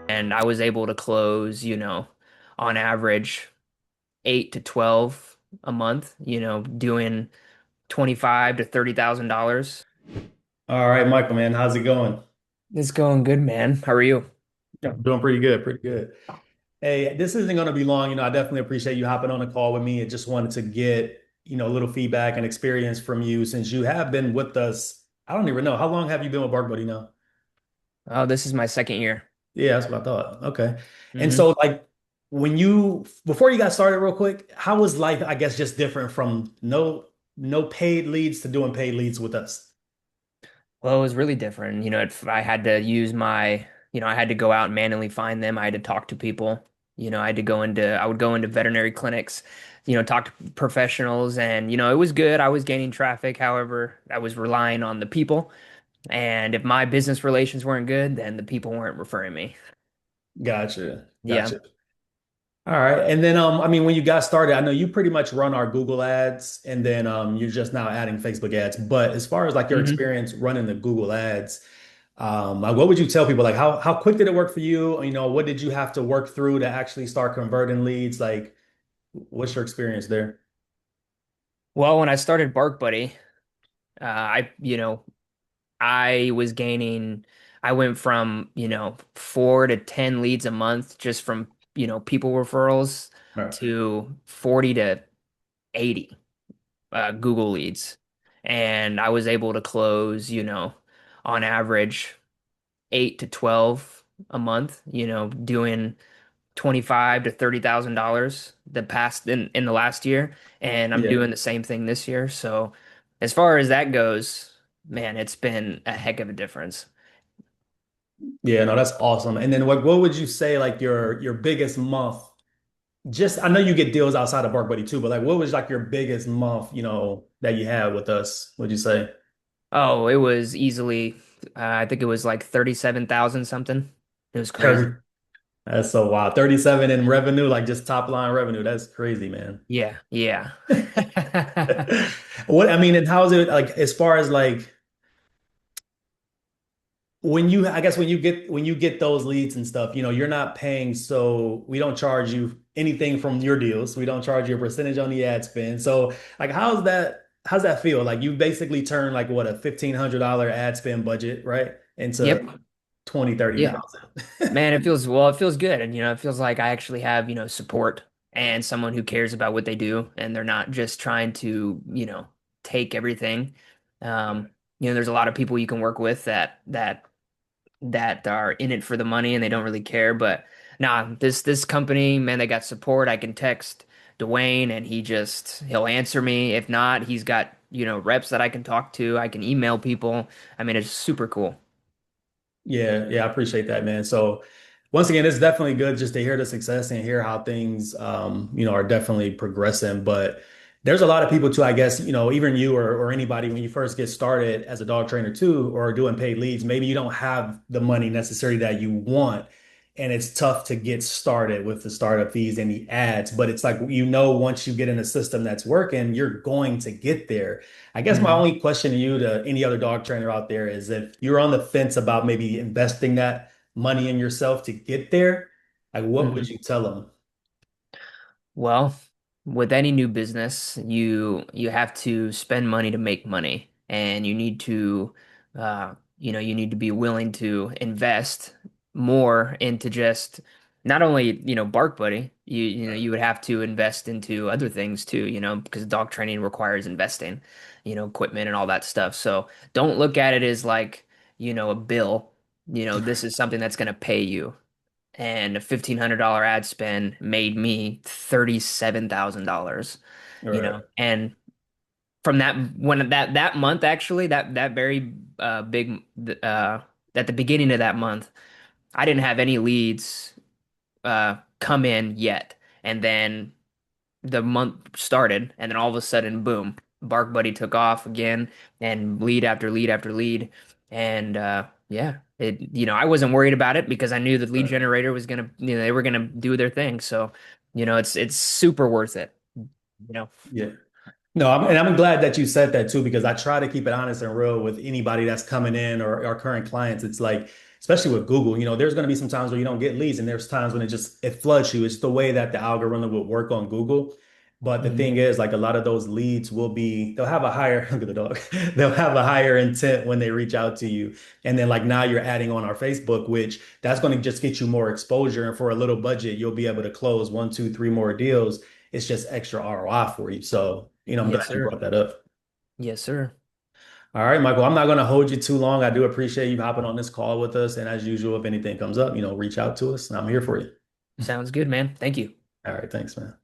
and I was able to close, on average 8 to 12 a month, doing 25 to $30,000. All right, Michael, man, how's it going? It's going good, man. How are you? Yeah, I'm doing pretty good, pretty good. Hey, this isn't going to be long. I definitely appreciate you hopping on the call with me. I just wanted to get, a little feedback and experience from you since you have been with us. I don't even know. How long have you been with Bark Buddy now? Oh, this is my second year. Yeah, that's what I thought. Okay. And hmm so, like, before you got started real quick, how was life, I guess, just different from no paid leads to doing paid leads with us? Well, it was really different. I had to use I had to go out and manually find them. I had to talk to people. I would go into veterinary clinics, talk to professionals, and, it was good. I was gaining traffic. However, I was relying on the people. And if my business relations weren't good, then the people weren't referring me. Gotcha. Yeah. Gotcha. All right. And then I mean when you got started, I know you pretty much run our Google ads and then you're just now adding Facebook ads. But as far as like your hmm experience running the Google ads, like what would you tell people? Like how quick did it work for you? What did you have to work through to actually start converting leads? Like what's your experience there? Well, when I started Bark Buddy, I was gaining, I went from, 4 to 10 leads a month just from, people referrals All right. to 40 to 80 Google leads. And I was able to close, on average 8 to 12 a month, doing 25 to $30,000 in the last year, and I'm Yeah. doing the same thing this year. So as far as that goes, man, it's been a heck of a difference. Yeah, no, that's awesome. And then what would you say like your biggest month? Just I know you get deals outside of Bark Buddy too, but like what was like your biggest month, that you had with us, would you say? Oh, it was easily, I think it was like 37,000 something. It was crazy. 30. That's so wild. 37 in revenue, like just top line revenue. That's crazy, man. Yeah, yeah. What I mean, and how's it like as far as like I guess when you get those leads and stuff, you're not paying, so we don't charge you anything from your deals. We don't charge you a percentage on the ad spend. So like how's that feel? Like you basically turn like what a $1,500 ad spend budget, right? Into Yep. 20, Yeah. 30,000. Man, it feels good. And, it feels like I actually have, support and someone who cares about what they do and they're not just trying to, take everything. There's a lot of people you can work with that are in it for the money and they don't really care. But nah, this company, man, they got support. I can text Dwayne and he'll answer me. If not, he's got, reps that I can talk to. I can email people. I mean, it's super cool. Yeah, yeah, I appreciate that, man. So once again, it's definitely good just to hear the success and hear how things are definitely progressing. But there's a lot of people too, I guess, even you or anybody when you first get started as a dog trainer too, or doing paid leads, maybe you don't have the money necessarily that you want. And it's tough to get started with the startup fees and the ads. But it's like, once you get in a system that's working, you're going to get there. I guess my hmm only question to you, to any other dog trainer out there, is if you're on the fence about maybe investing that money in yourself to get there, like what would hmm you tell them? Well, with any new business, you have to spend money to make money, and you need to be willing to invest more into just not only, Bark Buddy, you would have to invest into other things too, because dog training requires investing, equipment and all that stuff. So don't look at it as like, a bill. This is something that's going to pay you and a $1,500 ad spend made me $37,000, All right. and from that month, actually, that very big, at the beginning of that month, I didn't have any leads come in yet, and then the month started, and then all of a sudden, boom, Bark Buddy took off again, and lead after lead after lead, and yeah, I wasn't worried about it because I knew the lead Right. generator was gonna, they were gonna do their thing, so it's super worth it, you know. Yeah. No, and I'm glad that you said that too, because I try to keep it honest and real with anybody that's coming in or our current clients. It's like, especially with Google, there's going to be some times where you don't get leads, and there's times when it floods you. It's the way that the algorithm will work on Google. But the Hmm. thing is, like a lot of those leads they'll have a higher, look at the dog, they'll have a higher intent when they reach out to you. And then like now you're adding on our Facebook, which that's going to just get you more exposure. And for a little budget, you'll be able to close one, two, three more deals. It's just extra ROI for you. So, I'm Yes, glad you sir. brought that up. Yes, sir. All right, Michael, I'm not going to hold you too long. I do appreciate you hopping on this call with us. And as usual, if anything comes up, reach out to us and I'm here for you. Sounds good, man. Thank you. All right, thanks, man.